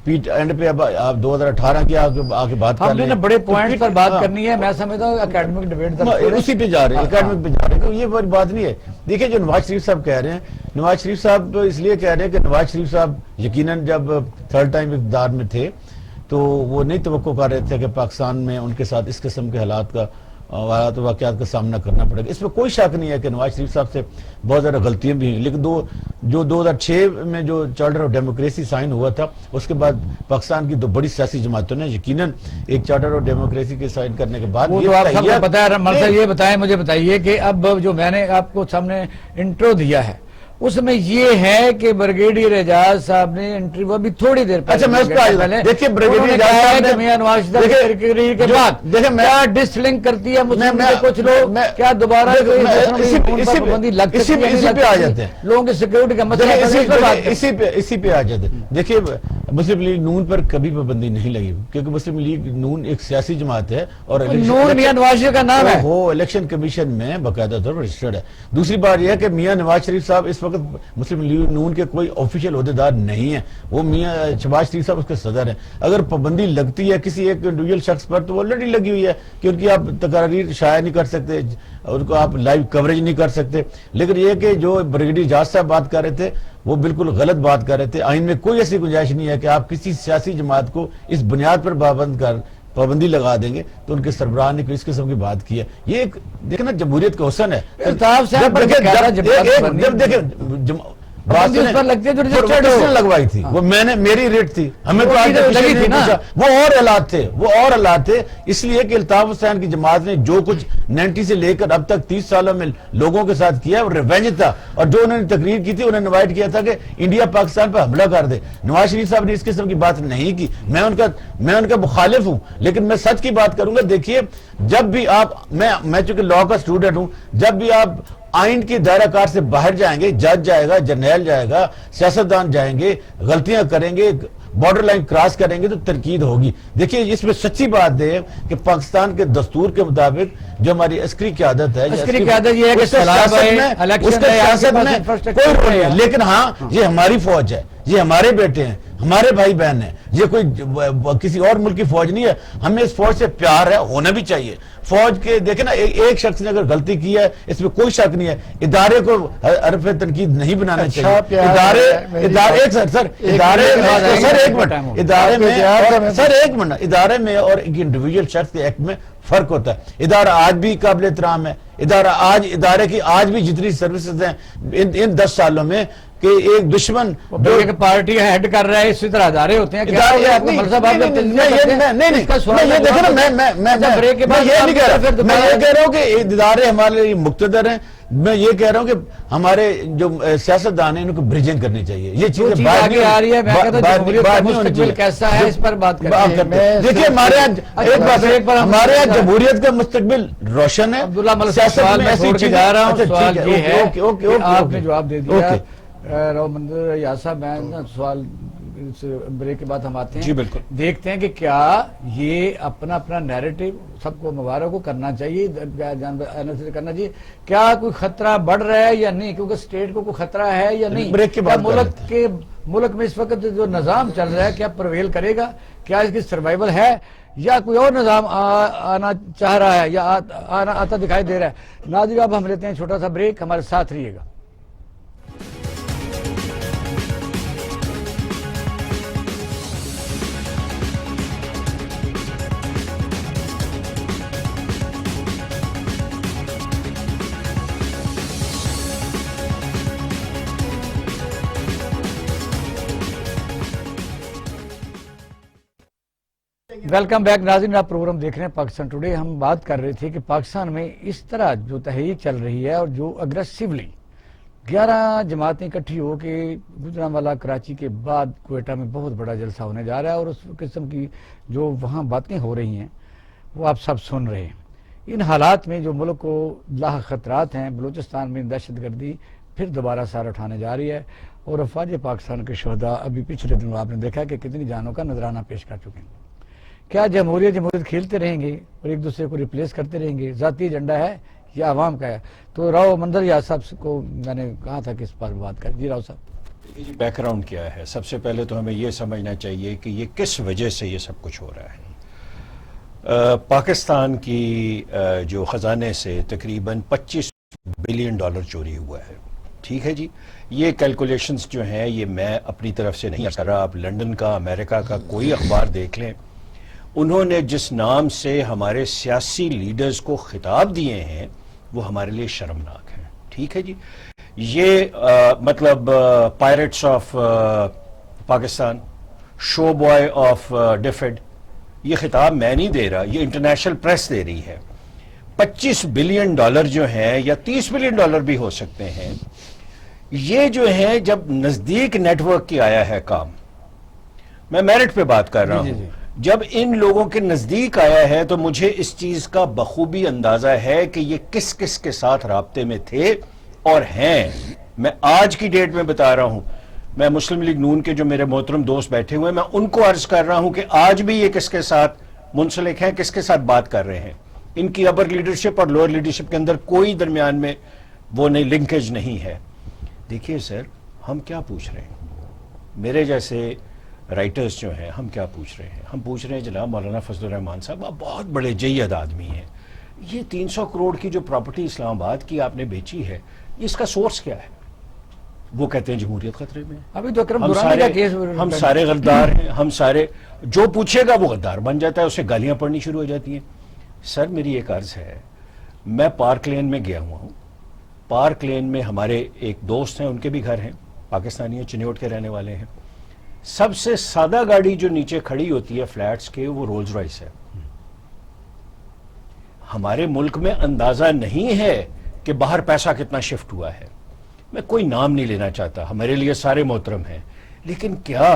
اینڈ پہ اب آپ 2018 کی آگے بات کر لیں. ہم نے بڑے پوائنٹ پر بات کرنی ہے. میں سمجھتا ہوں اکیڈمک ڈیبیٹ اسی پہ جا رہے ہیں، اکیڈمک پہ جا رہے ہیں. یہ بڑی بات نہیں ہے. دیکھیں جو نواز شریف صاحب کہہ رہے ہیں، نواز شریف صاحب اس لیے کہہ رہے ہیں کہ نواز شریف صاحب یقیناً جب تھرڈ ٹائم اقتدار میں تھے تو وہ نہیں توقع کر رہے تھے کہ پاکستان میں ان کے ساتھ اس قسم کے حالات و واقعات کا سامنا کرنا پڑے گا. اس میں کوئی شک نہیں ہے کہ نواز شریف صاحب سے بہت زیادہ غلطیاں بھی ہیں، لیکن جو 2006 میں جو چارٹر آف ڈیموکریسی سائن ہوا تھا اس کے بعد پاکستان کی 2 بڑی سیاسی جماعتوں نے یقیناً ایک چارٹر آف ڈیموکریسی کے سائن کرنے کے بعد یہ بتائیں مجھے بتائیے کہ اب جو میں نے آپ کو سامنے انٹرو دیا ہے اس میں یہ ہے کہ بریگیڈیئر اعجاز صاحب نے انٹرویو ابھی تھوڑی دیر اچھا میں اس پہ آئی ہوں. دیکھیں بریگیڈیئر اعجاز صاحب نے میاں نواز شریف کی تقریر کے بعد دیکھیں کیا ڈس لنک کرتی ہے مسلم کے کچھ لوگ، کیا دوبارہ اسی پہ آ جاتے ہیں لوگوں کی سیکورٹی کا مسئلہ، اسی پہ آ جاتے ہیں. دیکھیں مسلم لیگ نون پر کبھی پابندی نہیں لگی کیونکہ مسلم لیگ نون ایک سیاسی جماعت ہے اور نون میاں نواز شریف کا نام ہے، وہ الیکشن کمیشن میں باقاعدہ طور پر رجسٹرڈ ہے. دوسری بات یہ ہے کہ میاں نواز شریف صاحب اس وقت مسلم لیگ نون کے کوئی آفیشیل عہدیدار نہیں ہے، وہ میاں شہباز شریف صاحب اس کے صدر ہیں. اگر پابندی لگتی ہے کسی ایک انڈیویجول شخص پر تو وہ آلریڈی لگی ہوئی ہے کہ ان کی آپ تقاریر شائع نہیں کر سکتے، ان کو آپ لائیو کوریج نہیں کر سکتے. لیکن یہ کہ جو بریگیڈیئر اعجاز صاحب بات کر رہے تھے وہ بالکل غلط بات کر رہے تھے. آئین میں کوئی ایسی گنجائش نہیں ہے کہ آپ کسی سیاسی جماعت کو اس بنیاد پر پابندی لگا دیں گے. تو ان کے سربراہ نے اس قسم کی بات کی ہے. یہ ایک دیکھیں نا جمہوریت کا حسن ہے. الطاف صاحب جب دیکھیں لگوائی تھی وہ میں نے میری ریٹ تھی, ہمیں تو آج لگی تھی نا, وہ اور حالات تھے. اس لیے کہ الطاف حسین کی جماعت نے جو کچھ 90 سے لے کر اب تک 30 سالوں میں لوگوں کے ساتھ کیا ہے وہ ریونج تھا. اور جو انہوں نے تقریر کی تھی انہوں نے انوائٹ کیا تھا کہ انڈیا پاکستان پر حملہ کر دے. نواز شریف صاحب نے اس قسم کی بات نہیں کی. میں ان کا مخالف ہوں, لیکن میں سچ کی بات کروں گا. دیکھیے جب بھی آپ, میں چونکہ لاء کا اسٹوڈنٹ ہوں, جب بھی آپ آئین کی دائرہ کار سے باہر جائیں گے, جج جائے گا, جرنیل جائے گا, سیاستدان جائیں گے, غلطیاں کریں گے, بارڈر لائن کراس کریں گے تو تنقید ہوگی. دیکھیے اس میں سچی بات ہے کہ پاکستان کے دستور کے مطابق جو ہماری عسکری قیادت ہے, عسکری قیادت یہ ہے کہ سیاست میں کوئی رول نہیں. لیکن ہاں یہ ہماری فوج ہے, یہ ہمارے بیٹے ہیں, ہمارے بھائی بہن ہیں, یہ کوئی کسی اور ملک کی فوج نہیں ہے. ہمیں اس فوج سے پیار ہے, ہونا بھی چاہیے. فوج کے دیکھیں نا ایک شخص نے اگر غلطی کی ہے اس میں کوئی شک نہیں ہے. ادارے کو حرف تنقید نہیں بنانا چاہیے. ادارے میں اور ایک انڈیویجول شخص کے ایکٹ میں فرق ہوتا ہے. ادارہ آج بھی قابل احترام ہے. ادارے کی آج بھی جتنی سروسز ہیں ان 10 سالوں میں کہ ایک دشمن جو پارٹی ہیڈ کر رہا ہے اسی طرح ادارے ہوتے ہیں. میں یہ کہہ رہا ہوں کہ ادارے ہمارے لیے مقتدر ہیں. میں یہ کہہ رہا ہوں کہ ہمارے جو سیاستدان ہیں ان کو بریجنگ کرنی چاہیے. یہ چیز آگے آ رہی ہے, کیسا ہے اس پر بات کریں. دیکھیے ہمارے یہاں جمہوریت کا مستقبل روشن ہے. آپ نے جواب دے دیا. راؤ منظر ریاض صاحب, میں سوال بریک کے بعد ہم آتے ہیں. جی بالکل. دیکھتے ہیں کہ کیا یہ اپنا نیریٹو سب کو مبارک کو کرنا چاہیے, کرنا چاہیے. کیا کوئی خطرہ بڑھ رہا ہے یا نہیں, کیونکہ اسٹیٹ کو کوئی خطرہ ہے یا نہیں. ملک میں اس وقت جو نظام چل رہا ہے کیا پرویل کرے گا, کیا اس کی سروائیول ہے یا کوئی اور نظام آنا چاہ رہا ہے یا آتا دکھائی دے رہا ہے. ناظرین اب ہم لیتے ہیں چھوٹا سا بریک, ہمارے ساتھ رہیے گا. ویلکم بیک ناظرین, آپ پروگرام دیکھ رہے ہیں پاکستان ٹوڈے. ہم بات کر رہے تھے کہ پاکستان میں اس طرح جو تحریک چل رہی ہے اور جو اگریسولی 11 جماعتیں اکٹھی ہو کے گجرانوالہ کراچی کے بعد کوئٹہ میں بہت بڑا جلسہ ہونے جا رہا ہے, اور اس قسم کی جو وہاں باتیں ہو رہی ہیں وہ آپ سب سن رہے ہیں. ان حالات میں جو ملک کو لاحق خطرات ہیں, بلوچستان میں دہشت گردی پھر دوبارہ سار اٹھانے جا رہی ہے, اور افواج پاکستان کے شہداء ابھی پچھلے دنوں آپ نے دیکھا کہ کتنی جانوں کا نذرانہ پیش کر چکے ہیں. کیا جمہوریت کھیلتے رہیں گے اور ایک دوسرے کو ریپلیس کرتے رہیں گے؟ ذاتی ایجنڈا ہے یا عوام کا ہے؟ تو راؤ منظر ریاض صاحب کو میں نے کہا تھا کہ اس پر بات کریں. جی راؤ صاحب, بیک گراؤنڈ کیا ہے؟ سب سے پہلے تو ہمیں یہ سمجھنا چاہیے کہ یہ کس وجہ سے یہ سب کچھ ہو رہا ہے. پاکستان کی جو خزانے سے تقریباً $25 بلین چوری ہوا ہے. ٹھیک ہے جی, یہ کیلکولیشنز جو ہیں یہ میں اپنی طرف سے نہیں کر رہا. آپ لنڈن کا, امریکہ کا کوئی اخبار دیکھ لیں, انہوں نے جس نام سے ہمارے سیاسی لیڈرز کو خطاب دیے ہیں وہ ہمارے لیے شرمناک ہیں. ٹھیک ہے جی, یہ مطلب pyrites of Pakistan, show boy of DFID, یہ خطاب میں نہیں دے رہا, یہ انٹرنیشنل پریس دے رہی ہے. $25 بلین جو ہیں یا $30 بلین بھی ہو سکتے ہیں, یہ جو ہیں جب نزدیک نیٹ ورک کی آیا ہے کام, میں میرٹ پہ بات کر رہا ہوں, جب ان لوگوں کے نزدیک آیا ہے تو مجھے اس چیز کا بخوبی اندازہ ہے کہ یہ کس کس کے ساتھ رابطے میں تھے اور ہیں. میں آج کی ڈیٹ میں بتا رہا ہوں, میں مسلم لیگ نون کے جو میرے محترم دوست بیٹھے ہوئے ہیں میں ان کو عرض کر رہا ہوں کہ آج بھی یہ کس کے ساتھ منسلک ہیں, کس کے ساتھ بات کر رہے ہیں. ان کی اپر لیڈرشپ اور لوئر لیڈرشپ کے اندر کوئی درمیان میں وہ نہیں لنکیج نہیں ہے. دیکھیے سر, ہم کیا پوچھ رہے ہیں, میرے جیسے رائٹرز جو ہیں ہم کیا پوچھ رہے ہیں؟ ہم پوچھ رہے ہیں جناب مولانا فضل الرحمان صاحب, آپ بہت بڑے جید آدمی ہیں, یہ 300 کروڑ کی جو پراپرٹی اسلام آباد کی آپ نے بیچی ہے, اس کا سورس کیا ہے؟ وہ کہتے ہیں جمہوریت خطرے میں ہے۔ ابھی تو اکرم ہم درانی کا کیس ہم سارے غدار ہیں، ہم سارے جو پوچھے گا وہ غدار بن جاتا ہے، اسے گالیاں پڑنی شروع ہو جاتی ہیں۔ سر میری ایک عرض ہے، میں پارک لین میں گیا ہوا ہوں، پارک لین میں ہمارے ایک دوست ہیں، ان کے بھی گھر ہیں، پاکستانی ہیں، چنیوٹ کے رہنے والے ہیں۔ سب سے سادہ گاڑی جو نیچے کھڑی ہوتی ہے فلیٹس کے، وہ رولز رائس ہے۔ ہمارے ملک میں اندازہ نہیں ہے کہ باہر پیسہ کتنا شفٹ ہوا ہے۔ میں کوئی نام نہیں لینا چاہتا، ہمارے لیے سارے محترم ہیں، لیکن کیا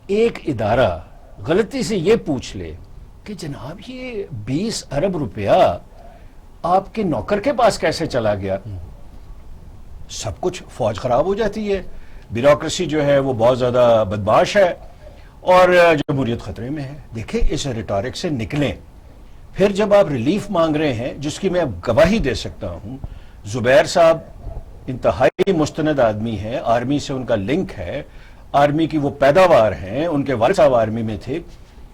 ایک ادارہ غلطی سے یہ پوچھ لے کہ جناب یہ 20 ارب روپیہ آپ کے نوکر کے پاس کیسے چلا گیا؟ سب کچھ فوج خراب ہو جاتی ہے، بیوروکریسی جو ہے وہ بہت زیادہ بدمعاش ہے اور جمہوریت خطرے میں ہے۔ دیکھیں اس ریٹورک سے نکلیں۔ پھر جب آپ ریلیف مانگ رہے ہیں، جس کی میں گواہی دے سکتا ہوں، زبیر صاحب انتہائی مستند آدمی ہے، آرمی سے ان کا لنک ہے، آرمی کی وہ پیداوار ہیں، ان کے والد صاحب آرمی میں تھے،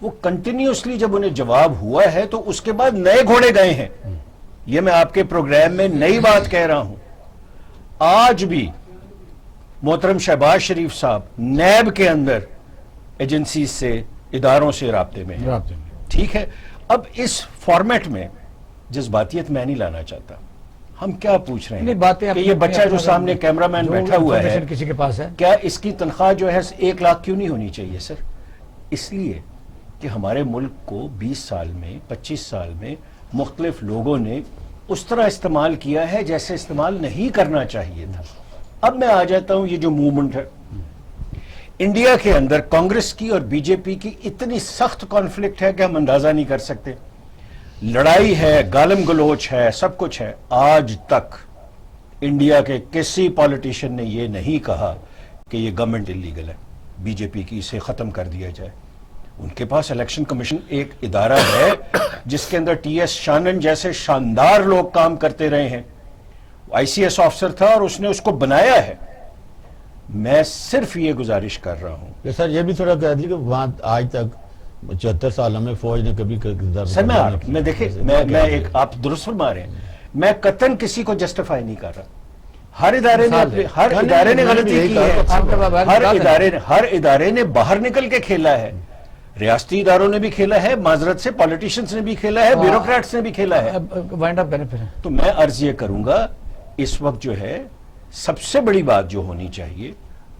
وہ کنٹینیوسلی جب انہیں جواب ہوا ہے تو اس کے بعد نئے گھوڑے گئے ہیں۔ یہ میں آپ کے پروگرام میں نئی بات کہہ رہا ہوں۔ آج بھی محترم شہباز شریف صاحب نیب کے اندر ایجنسی سے، اداروں سے رابطے میں ہیں۔ ٹھیک ہے، اب اس فارمیٹ میں جذباتیت میں نہیں لانا چاہتا۔ ہم کیا پوچھ رہے ہیں کہ یہ بچہ جو سامنے کیمرہ مین بیٹھا ہوا ہے، کسی کے پاس ہے، کیا اس کی تنخواہ جو ہے 1 لاکھ کیوں نہیں ہونی چاہیے؟ سر اس لیے کہ ہمارے ملک کو 20 سال میں 25 سال میں مختلف لوگوں نے اس طرح استعمال کیا ہے جیسے استعمال نہیں کرنا چاہیے تھا۔ اب میں آ جاتا ہوں، یہ جو موومنٹ ہے انڈیا کے اندر، کانگریس کی اور بی جے پی کی اتنی سخت کانفلکٹ ہے کہ ہم اندازہ نہیں کر سکتے۔ لڑائی ہے، گالم گلوچ ہے، سب کچھ ہے۔ آج تک انڈیا کے کسی پالیٹیشین نے یہ نہیں کہا کہ یہ گورنمنٹ انلیگل ہے، بی جے پی کی، اسے ختم کر دیا جائے۔ ان کے پاس الیکشن کمیشن ایک ادارہ ہے جس کے اندر ٹی ایس شانن جیسے شاندار لوگ کام کرتے رہے ہیں، آئی سی ایس آفیسر تھا اور اس نے اس کو بنایا ہے۔ میں صرف یہ گزارش کر رہا ہوں سر یہ بھی تھوڑا کہہ دیجیے کہ وہاں آج تک 74 سالوں میں فوج نے کبھی سر میں دیکھیں میں ایک آپ درست فرما رہے ہیں، میں قطعاً کسی کو جسٹیفائی نہیں کر رہا۔ ہر ادارے نے غلطی کی ہے، ہر ادارے نے باہر نکل کے کھیلا ہے، ریاستی اداروں نے بھی کھیلا ہے، معذرت سے پالیٹیشنز نے بھی کھیلا ہے، بیوروکریٹس نے بھی کھیلا ہے۔ تو میں عرض یہ کروں گا، اس وقت جو ہے سب سے بڑی بات جو ہونی چاہیے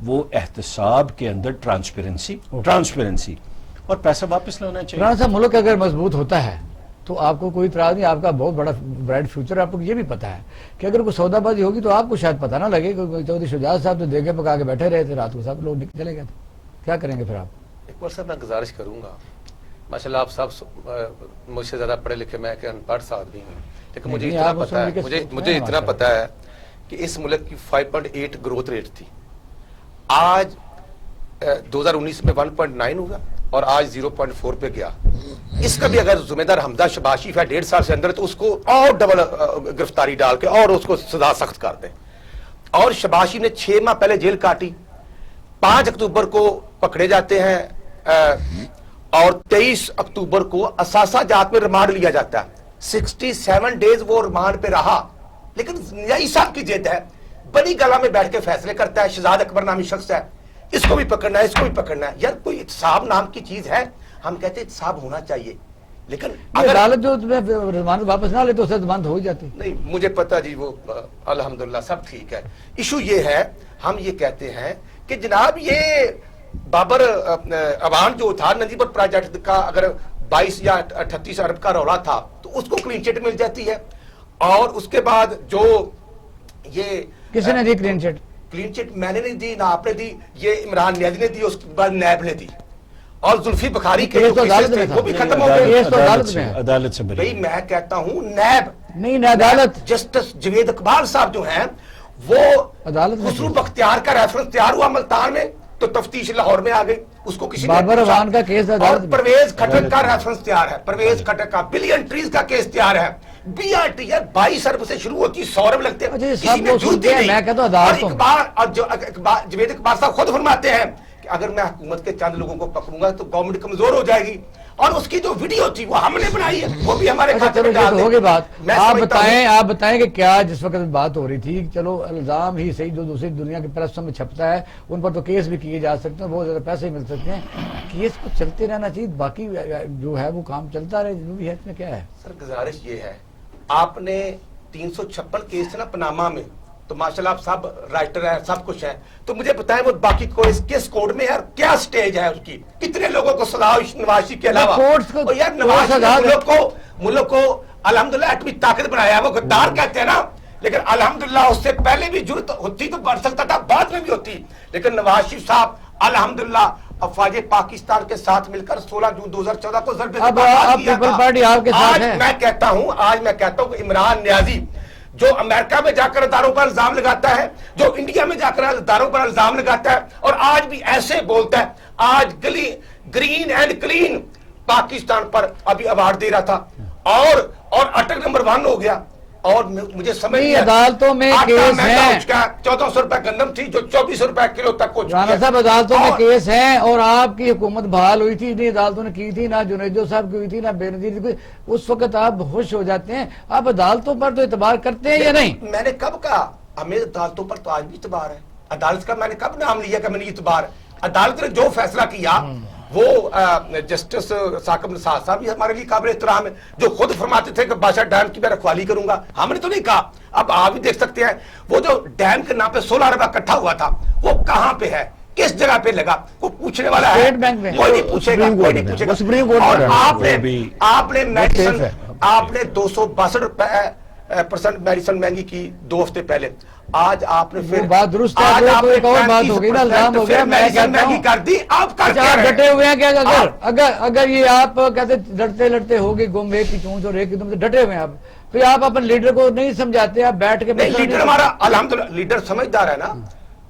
وہ احتساب کے اندر ٹرانسپیرنسی اور پیسہ واپس لانا چاہیے۔ رانا صاحب ملک اگر مضبوط ہوتا ہے تو آپ کو کوئی اعتراض نہیں، آپ کا بہت بڑا برائٹ فیوچر ہے۔ آپ کو یہ بھی پتا ہے کہ اگر کوئی سودا بازی ہوگی تو آپ کو شاید پتہ نہ لگے کہ چودھری شجاعت صاحب تو دیگے پکا کے بیٹھے رہے تھے، رات کو سب لوگ چلے گئے تھے، کیا کریں گے پھر آپ؟ اقبال صاحب میں گزارش کروں گا، ماشاءاللہ آپ صاحب مجھ سے زیادہ پڑھے لکھے، میں کہ ان پڑھ آدمی ہوں، لیکن مجھے اتنا پتا ہے کہ اس ملک کی 5.8 گروتھ ریٹ تھی، آج 2019 میں 1.9 ہوا اور آج 0.4 پہ گیا۔ اس کا بھی اگر ذمہ دار حمزہ شہباز شریف ہے 1.5 سال سے اندر، تو اس کو اور ڈبل گرفتاری ڈال کے اور اس کو سزا سخت کر دیں۔ اور شہباز شریف نے 6 ماہ پہلے جیل کاٹی، 5 اکتوبر کو پکڑے جاتے ہیں اور 23 اکتوبر کو اثاثہ جات میں ریمانڈ لیا جاتا ہے۔ 67 ڈیز وہ ریمانڈ پہ رہا، لیکن نئی صاحب کی جد ہے، بڑی گلا میں بیٹھ کے فیصلے کرتا ہے، شہزاد اکبر نامی شخص ہے، اس کو بھی پکڑنا ہے، اس کو بھی پکڑنا ہے۔ یار کوئی احتساب نام کی چیز ہے، ہم کہتے ہیں احتساب ہونا چاہیے، لیکن اگر عدالت جو ضمانت واپس نہ لے تو اسے ضمانت ہو ہی جاتی۔ نہیں مجھے پتا جی، وہ الحمدللہ سب ٹھیک ہے۔ ایشو یہ ہے، ہم یہ کہتے ہیں کہ جناب یہ بابر عوان جو تھا نجیبر پروجیکٹ کا، اگر 22 یا 38 ارب کا رولا تھا تو اس کو کلین چٹ مل جاتی ہے، اور اس کے بعد جو یہ کسی نے دی کلین چٹ؟ کلین چٹ میں نے نہیں دی، نہ آپ نے دی، یہ عمران نیازی نے دی، اس کے بعد نیب نے دی، اور زلفی بخاری کے جو کیسز تھے وہ بھی ختم ہو گئے عدالت سے۔ بھئی میں کہتا ہوں نیب نہیں، عدالت جسٹس جوید اقبال صاحب جو ہیں وہ خسرو بختیار کا ریفرنس تیار ہوا ملتان میں تو تفتیش لاہور میں آ گئی، اس کو کسی بابر عوان کا کیس اور پرویز کھٹک کا ریفرنس تیار ہے، پرویز کھٹک کا بلین ٹریز کا کیس تیار ہے، بی آر ٹی ہے 22 ارب سے شروع ہوتی 100 ارب لگتے ہیں، کسی میں جھوٹ ہی نہیں۔ اور جوید اقبال صاحب خود فرماتے ہیں کہ اگر میں حکومت کے چند لوگوں کو پکڑوں گا تو گورنمنٹ کمزور ہو جائے گی، اور اس کی جو ویڈیو تھی وہ ہم نے بنائی ہے، وہ بھی ہمارے اچھا کھاتے چلو میں یہ ڈال تو دیں۔ ہوگی بات، میں آپ سمجھتا ہوں- آپ بتائیں کہ کیا جس وقت بات ہو رہی تھی، چلو الزام ہی صحیح جو دوسری دنیا کے پریسوں میں چھپتا ہے ان پر تو کیس بھی کیے جا سکتے ہیں، بہت زیادہ پیسے مل سکتے ہیں، کیس کو چلتے رہنا چاہیے، باقی جو ہے وہ کام چلتا رہے، جو بھی ہے اس میں کیا ہے؟ سر گزارش یہ ہے، آپ نے 356 کیس ہے نا پناما میں، تو ماشاءاللہ آپ سب رائٹر ہیں، سب کچھ ہے، تو مجھے بتائیں وہ باقی کس کوڈ میں ہے اور کیا سٹیج ہے اس کی، کتنے لوگوں کو سزا نواز شریف کے علاوہ؟ کورٹس کو- اور یار نواز شریف نے ملک کو الحمدللہ ایٹمی طاقت بنایا ہے، وہ غدار کہتے ہیں نا، لیکن الحمدللہ اس سے پہلے بھی جرت ہوتی تو بڑھ سکتا تھا، بعد میں بھی ہوتی، لیکن نواز شریف صاحب الحمدللہ افواج پاکستان کے ساتھ مل کر 16 جون 2014 کو ضرب اب پیپل پارٹی آپ کے ساتھ ہے۔ آج میں کہتا ہوں کہ عمران نیازی جو امریکہ میں جا کر اداروں پر الزام لگاتا ہے، جو انڈیا میں جا کر اداروں پر الزام لگاتا ہے اور آج بھی ایسے بولتا ہے، آج گرین اینڈ کلین پاکستان پر ابھی ایوارڈ دے رہا تھا اور اٹک نمبر 1 ہو گیا، اور مجھے سمجھ نہیں عدالتوں میں کیس ہیں، 1400 روپے گندم تھی جو 2400 روپے کلو تک ہو چکی رانا ہے۔ صاحب عدالتوں میں اور- کیس ہیں، اور آپ کی حکومت بحال ہوئی تھی، اتنی عدالتوں نے کی تھی، نہ جنیدو صاحب کی ہوئی تھی، نہ بے نظیر کی، اس وقت آپ خوش ہو جاتے ہیں، آپ عدالتوں پر تو اعتبار کرتے ہیں یا نہیں؟ میں نے کب کہا ہمیں عدالتوں پر تو آج بھی اعتبار ہے، عدالت کا میں نے کب نام لیا کہ میں نے یہ اعتبار ہے؟ عدالت نے جو فیصلہ کیا وہ جسٹس ثاقب نثار صاحب بھی ہمارے لیے قابل احترام ہے، جو خود فرماتے تھے کہ بادشاہ ڈیم کی میں رکھوالی کروں گا، ہم نے تو نہیں کہا۔ اب آپ بھی دیکھ سکتے ہیں وہ جو ڈیم کے نام پہ 16 ارب اکٹھا ہوا تھا وہ کہاں پہ ہے، کس جگہ پہ لگا، کوئی پوچھنے والا ہے؟ اسٹیٹ بینک میں۔ کوئی نہیں پوچھے گا، کوئی نہیں پوچھے گا۔ وہ سپریم کورٹ میں اور رہا ہے۔ آپ نے میڈیسن، سیف ہے۔ آپ نے 262% میڈیسن مہنگی کی 2 ہفتے پہلے، آج آپ نے پھر وہ بات درست ہے، آج وہ آپ تو نے ایک اور بات ہو گئی نا، الزام ہو گیا، پھر میں میڈیسن کہتا مہنگی ہوں کر دی، آپ کر اچھا کیا آپ رہے ڈٹے ہوئے ہیں کہ آپ- اگر یہ آپ کہتے لڑتے لڑتے ہوگے گم ایک کی چونچ اور ایک کی تم سے ڈٹے ہوئے ہیں آپ، پھر آپ اپنے لیڈر کو نہیں سمجھاتے، آپ بیٹھ کے نہیں، لیڈر ہمارا الحمدللہ لیڈر سمجھدار ہے نا،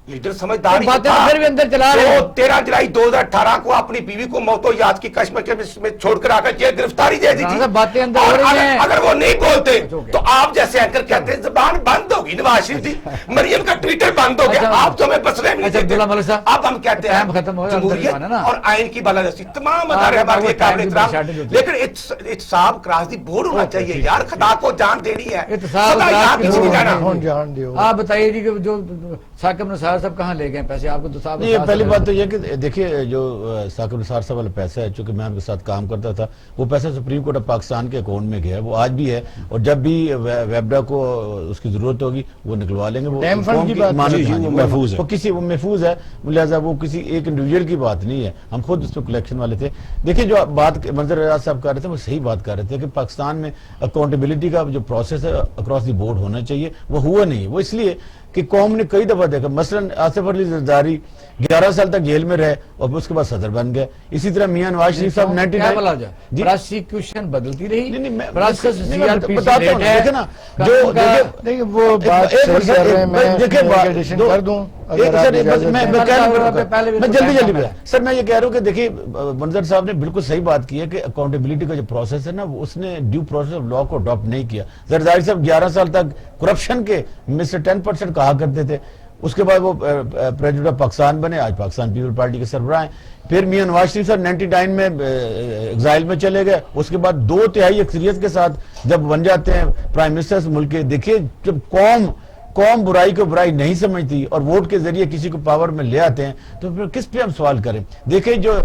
لیڈر سمجھدار ہی تو باتیں تھا۔ اندر بھی اندر چلا رہے ہیں۔ وہ 13 جولائی 2018 کو اپنی بیوی کو موت و یاد کی کشمکش میں چھوڑ کر آ کر جیل گرفتاری دے دی تھی، صاحب باتیں اندر اور ہو رہی ہیں۔ اگر وہ نہیں بولتے اوکے۔ تو آپ جیسے اینکر کہتے ہیں زبان بند ہوگی نواز شریف جی، مریم کا ٹویٹر بند ہو گیا، اچھا، آپ تو ہمیں بسنے میں اچھا، نہیں عبداللہ ملک دیتے۔ صاحب، اب ہم کہتے ہیں ٹائم ختم ہو گیا، جمہوریت اندر نا۔ اور آئین کی بالادستی تمام ادارے ہمارے لیے قابل احترام، لیکن احتساب کراس دی بورڈ ہونا چاہیے یار، خدا کو جان دینی ہے، احتساب سدا کراس یہاں کی کسی بورڈ نہیں جانا۔ ہونا جان دیو۔ آپ بتائیے جی کہ جو ثاقب نثار صاحب کہاں لے گئے پیسے، آپ کو تو صاحب نہیں، پہلی بات تو یہ کہ دیکھیے جو ثاقب نثار صاحب والا پیسہ ہے، چونکہ میں ان کے ساتھ کام کرتا تھا، وہ پیسہ سپریم کورٹ آف پاکستان کے اکاؤنٹ میں گیا ہے، وہ آج بھی ہے، اور جب بھی ویبڈا کو اس کی ضرورت ہوگی وہ نکلوا لیں گے، وہ ڈیم فنڈ قوم کی کی بات امانت جی، جی، ہے، وہ محفوظ ہے۔ وہ محفوظ ہے، لہٰذا وہ کسی ایک انڈیویجول کی بات نہیں ہے، ہم خود اس میں کلیکشن والے تھے۔ دیکھیے جو بات منظر ریاض صاحب کر رہے تھے وہ صحیح بات کر رہے تھے کہ پاکستان میں اکاؤنٹیبلٹی کا جو پروسیس ہے اکراس دی بورڈ ہونا چاہیے، وہ ہوا نہیں، وہ اس لیے کہ قوم نے کئی دفعہ دیکھا، مثلا آصف علی زرداری 11 سال تک جیل میں رہے اور اس کے بعد صدر بن گئے، اسی طرح میاں نواز شریف صاحب 99 جی پراسیکیوشن بدلتی رہی، نہیں نہیں میں پروسیس نہیں، میں CRPC بتاتا ہوں نا، ہے، دیکھیں نا جو قانون کا- دیکھیں نہیں وہ بات ایک صحیح منٹ، کر رہے ہیں، میں دیکھیں اس میں ایڈیشن کر دوں اگر آپ سر اجازت دیں۔ میں جلدی سر میں یہ کہہ رہا ہوں کہ دیکھیے منظر صاحب نے بالکل صحیح بات کی ہے کہ اکاؤنٹیبلٹی کا جو پروسیس ہے نا اس نے ڈیو پروسیس آف لا کو اڈاپٹ نہیں کیا۔ زرداری صاحب 11 سال تک کرپشن کے میں سے 10% کہا کرتے تھے، اس کے بعد وہ پریزیڈنٹ آف پاکستان بنے، آج پاکستان پیپل پارٹی کے سربراہ ہیں۔ پھر میاں نواز شریف صاحب 99 میں ایگزائل میں چلے گئے، اس کے بعد 2/3 اکثریت کے ساتھ جب بن جاتے ہیں پرائم منسٹر ملک کے، دیکھیے جب قوم برائی کو برائی نہیں سمجھتی اور ووٹ کے ذریعے کسی کو پاور میں لے آتے ہیں تو پھر کس پہ ہم سوال کریں؟ دیکھیں جو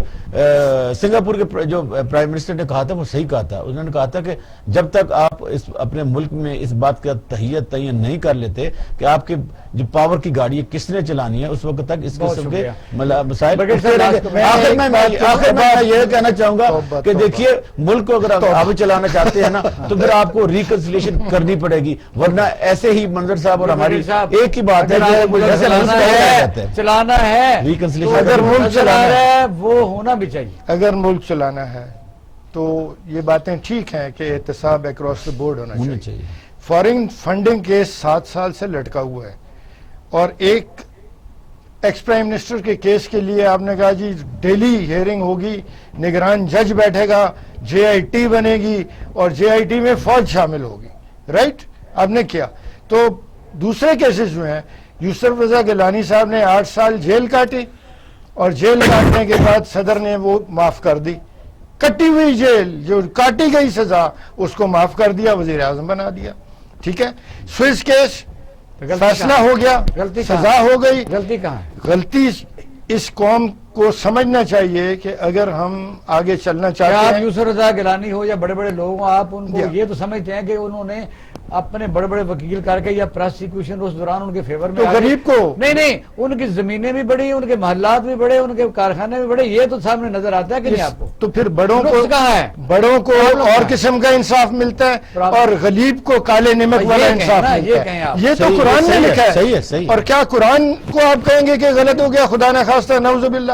سنگاپور کے جو پرائم منسٹر نے کہا تھا وہ صحیح کہا تھا، انہوں نے کہا تھا کہ جب تک آپ اپنے ملک میں اس بات کا تعین نہیں کر لیتے کہ آپ کے جو پاور کی گاڑی کس نے چلانی ہے، اس وقت تک اس قسم کے مسائل آخر میں یہ کہنا چاہوں گا کہ دیکھیے ملک کو اگر آپ چلانا چاہتے ہیں نا تو پھر آپ کو ریکنسلیشن کرنی پڑے گی، ورنہ ایسے ہی منظر صاحب اور ہماری ایک ہی بات ہے چلانا ہے، اگر ملک چلا رہا ہے وہ ہونا بھی چاہیے۔ اگر ملک چلانا ہے تو یہ باتیں ٹھیک ہیں کہ احتساب اکراس دی بورڈ ہونا چاہیے۔ فارن فنڈنگ کیس 7 سال سے لٹکا ہوا ہے، اور ایک ایکس پرائم منسٹر کے کیس کے لیے آپ نے کہا جی ڈیلی ہیئرنگ ہوگی، نگران جج بیٹھے گا، JIT بنے گی اور JIT میں فوج شامل ہوگی، رائٹ؟ آپ نے کیا۔ تو دوسرے کیسز جو ہیں، یوسف رضا گیلانی صاحب نے 8 سال جیل کاٹی اور جیل کاٹنے کے بعد صدر نے وہ معاف کر دی، کٹی ہوئی جیل جو کاٹی گئی سزا اس کو معاف کر دیا, وزیر اعظم بنا دیا. ٹھیک ہے, سوئس کیس فیصلہ ہو گیا, غلطی سزا ہو گئی. غلطی کہاں ہے؟ غلطی اس قوم کو سمجھنا چاہیے کہ اگر ہم آگے چلنا کیا چاہتے آپ ہیں, یوسف رضا گیلانی ہو یا بڑے بڑے لوگ ہوں, آپ ان کو جی. یہ تو سمجھتے ہیں کہ انہوں نے اپنے بڑے بڑے وکیل کر کے یا پراسیکیوشن اس دوران ان کے فیور میں تو غریب کو نہیں ان کی زمینیں بھی بڑی, ان کے محلات بھی بڑے, ان کے کارخانے بھی بڑے, یہ تو سامنے نظر آتا ہے کہ نہیں آپ کو؟ تو پھر بڑوں کو نقص کہاں ہے؟ بڑوں کو اور قسم کا انصاف ملتا ہے اور غریب کو کالے نمک والا انصاف ملتا ہے. یہ تو قرآن میں لکھا ہے. اور کیا قرآن کو آپ کہیں گے کہ غلط ہو گیا؟ خدا نہ خواستہ, نعوذ باللہ.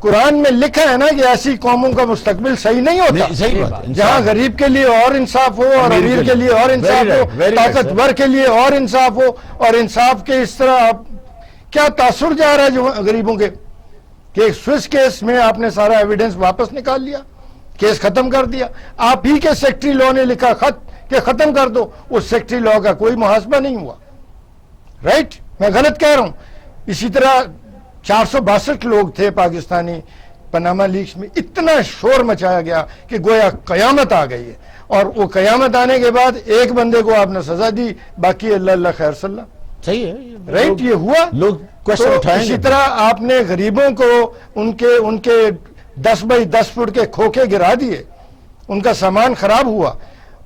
قرآن میں لکھا ہے نا کہ ایسی قوموں کا مستقبل صحیح نہیں ہوتا, جہاں غریب کے لیے اور انصاف ہو اور امیر کے لیے اور انصاف ہو, طاقتور کے لیے اور انصاف ہو. اور انصاف کے اس طرح آپ کیا تاثر جا رہا ہے جو غریبوں کے, کہ ایک سوئس کیس میں آپ نے سارا ایویڈنس واپس نکال لیا, کیس ختم کر دیا. آپ ہی کے سیکٹری لا نے لکھا خط کہ ختم کر دو, اس سیکٹری لا کا کوئی محاسبہ نہیں ہوا. رائٹ, میں غلط کہہ رہا ہوں؟ اسی طرح 462 لوگ تھے پاکستانی پاناما لیکس میں, اتنا شور مچایا گیا کہ گویا قیامت آ گئی ہے. اور وہ قیامت آنے کے بعد ایک بندے کو آپ نے سزا دی, باقی اللہ خیر صلی اللہ. صحیح ہے, رائٹ, یہ ہوا. لوگ کوشچن اٹھائیں گے. اسی طرح آپ نے غریبوں کو ان کے 10 بائی 10 فٹ کے کھوکھے گرا دیے, ان کا سامان خراب ہوا,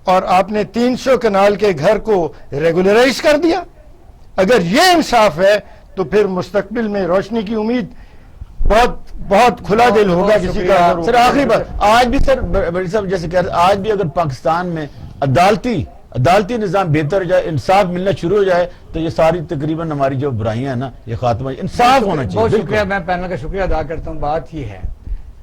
اور آپ نے 300 کنال کے گھر کو ریگولرائز کر دیا. اگر یہ انصاف ہے تو پھر مستقبل میں روشنی کی امید, بہت بہت کھلا دل ہوگا کسی کا. سر آخری بات, آج بھی سر بڑی صاحب جیسے کہہ رہے, آج بھی اگر پاکستان میں عدالتی نظام بہتر ہو جائے, انصاف ملنا شروع ہو جائے, تو یہ ساری تقریباً ہماری جو برائیاں ہیں نا یہ خاتمہ, انصاف ہونا چاہیے. بہت شکریہ, میں پینل کا شکریہ ادا کرتا ہوں. بات یہ ہے,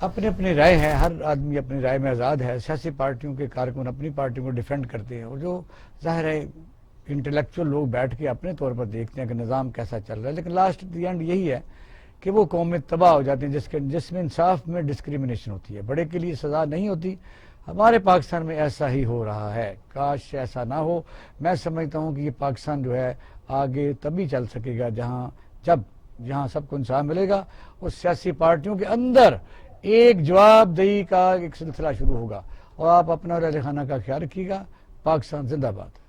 اپنی اپنی رائے ہے, ہر آدمی اپنی رائے میں آزاد ہے. سیاسی پارٹیوں کے کارکن اپنی پارٹی کو ڈیفینڈ کرتے ہیں, اور جو ظاہر ہے انٹلیکچوئل لوگ بیٹھ کے اپنے طور پر دیکھتے ہیں کہ نظام کیسا چل رہا ہے. لیکن لاسٹ دی اینڈ یہی ہے کہ وہ قومیں تباہ ہو جاتی ہیں جس میں انصاف میں ڈسکریمنیشن ہوتی ہے, بڑے کے لیے سزا نہیں ہوتی. ہمارے پاکستان میں ایسا ہی ہو رہا ہے, کاش ایسا نہ ہو. میں سمجھتا ہوں کہ یہ پاکستان جو ہے آگے تبھی چل سکے گا جہاں سب کو انصاف ملے گا, اور سیاسی پارٹیوں کے اندر ایک جواب دہی کا ایک سلسلہ شروع ہوگا. اور آپ اپنا اور اہل خانہ کا خیال رکھیے گا. پاکستان زندہ باد.